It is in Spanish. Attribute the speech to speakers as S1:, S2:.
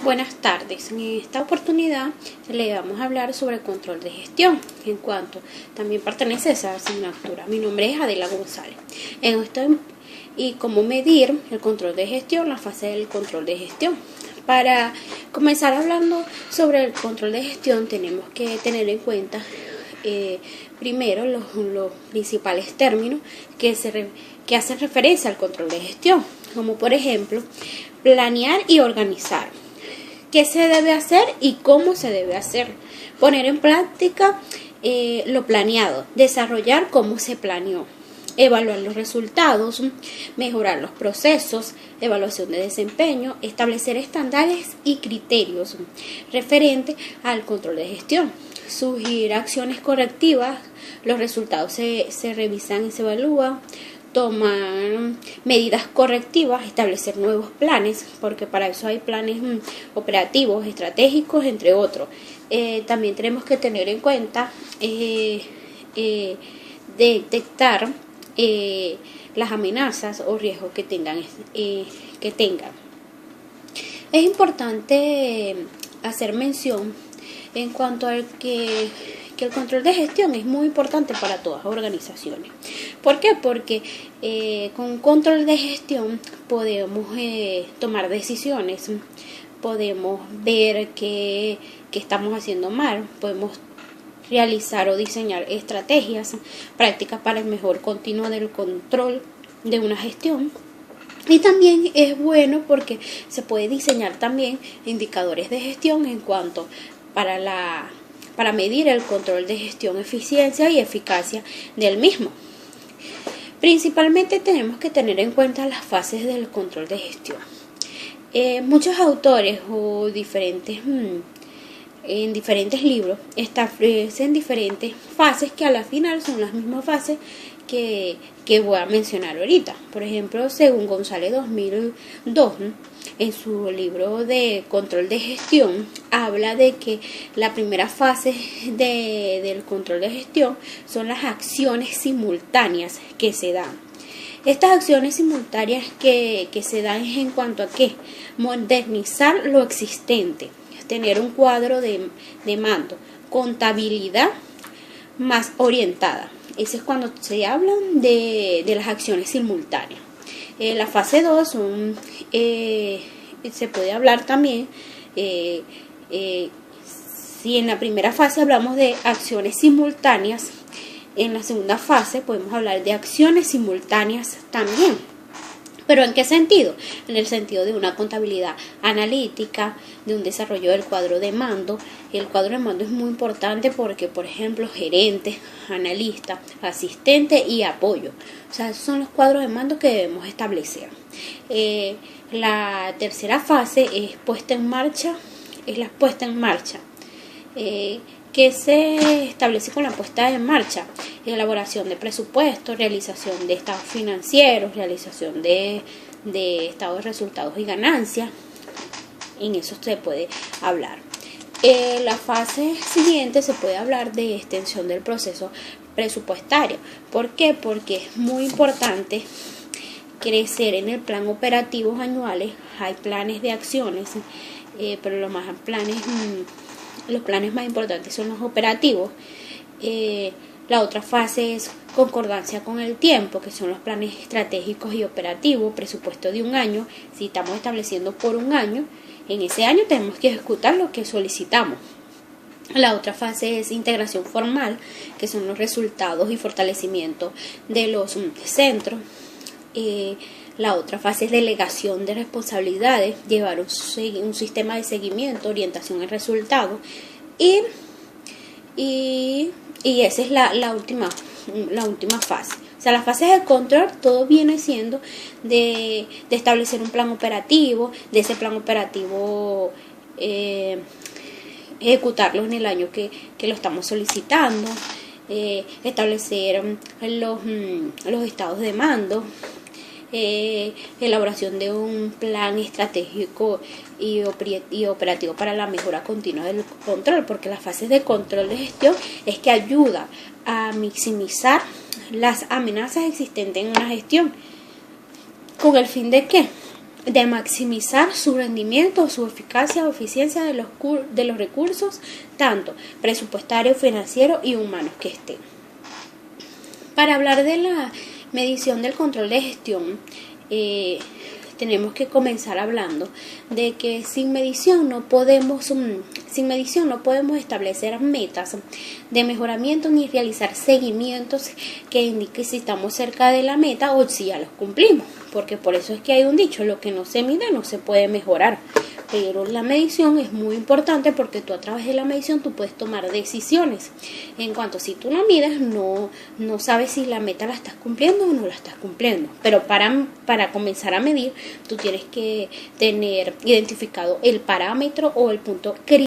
S1: Buenas tardes. En esta oportunidad le vamos a hablar sobre el control de gestión, en cuanto también pertenece a esa asignatura. Mi nombre es Adela González. Y cómo medir el control de gestión, la fase del control de gestión. Para comenzar hablando sobre el control de gestión, tenemos que tener en cuenta primero los principales términos que hacen referencia al control de gestión, como por ejemplo planear y organizar. ¿Qué se debe hacer y cómo se debe hacer? Poner en práctica lo planeado, desarrollar cómo se planeó, evaluar los resultados, mejorar los procesos, evaluación de desempeño, establecer estándares y criterios referentes al control de gestión, sugerir acciones correctivas, los resultados se revisan y se evalúan, tomar medidas correctivas, establecer nuevos planes, porque para eso hay planes operativos, estratégicos, entre otros. También tenemos que tener en cuenta detectar las amenazas o riesgos que tengan. Es importante hacer mención en cuanto al que el control de gestión es muy importante para todas las organizaciones. ¿Por qué? Porque con control de gestión podemos tomar decisiones, podemos ver qué estamos haciendo mal, podemos realizar o diseñar estrategias, prácticas para el mejor continuo del control de una gestión. Y también es bueno porque se puede diseñar también indicadores de gestión en cuanto para medir el control de gestión, eficiencia y eficacia del mismo. Principalmente tenemos que tener en cuenta las fases del control de gestión. Muchos autores o en diferentes libros establecen diferentes fases que a la final son las mismas fases que voy a mencionar ahorita. Por ejemplo, según González 2002, en su libro de control de gestión, habla de que la primera fase del control de gestión son las acciones simultáneas que se dan. Estas acciones simultáneas que se dan es en cuanto a qué: modernizar lo existente, tener un cuadro de mando, contabilidad más orientada. Eso es cuando se habla de las acciones simultáneas. La fase 2 se puede hablar también, si en la primera fase hablamos de acciones simultáneas, en la segunda fase podemos hablar de acciones simultáneas también. ¿Pero en qué sentido? En el sentido de una contabilidad analítica, de un desarrollo del cuadro de mando. El cuadro de mando es muy importante porque, por ejemplo, gerente, analista, asistente y apoyo. O sea, esos son los cuadros de mando que debemos establecer. La tercera fase es la puesta en marcha. ¿Qué se establece con la puesta en marcha? Elaboración de presupuestos, realización de estados financieros, realización de estados de resultados y ganancias. En eso se puede hablar. La fase siguiente se puede hablar de extensión del proceso presupuestario. ¿Por qué? Porque es muy importante crecer en el plan operativos anuales. Hay planes de acciones, pero los planes más importantes son los operativos. La otra fase es concordancia con el tiempo, que son los planes estratégicos y operativos, presupuesto de un año. Si estamos estableciendo por un año, en ese año tenemos que ejecutar lo que solicitamos. La otra fase es integración formal, que son los resultados y fortalecimiento de los centros. La otra fase es delegación de responsabilidades, llevar un sistema de seguimiento, orientación en resultados. Y esa es la última fase. O sea, las fases de control, todo viene siendo de establecer un plan operativo, de ese plan operativo ejecutarlo en el año que lo estamos solicitando, establecer los estados de mando, elaboración de un plan estratégico y operativo para la mejora continua del control, porque las fases de control de gestión es que ayuda a maximizar las amenazas existentes en una gestión. ¿Con el fin de qué? de maximizar su rendimiento, su eficacia o eficiencia de los recursos, tanto presupuestarios, financieros y humanos que estén. Para hablar de la medición del control de gestión, tenemos que comenzar hablando de que sin medición no podemos establecer metas de mejoramiento ni realizar seguimientos que indiquen si estamos cerca de la meta o si ya los cumplimos, porque por eso es que hay un dicho: lo que no se mide no se puede mejorar. Pero la medición es muy importante porque tú, a través de la medición, tú puedes tomar decisiones. En cuanto, si tú no mides, no sabes si la meta la estás cumpliendo o no la estás cumpliendo. Pero para comenzar a medir, tú tienes que tener identificado el parámetro o el punto crítico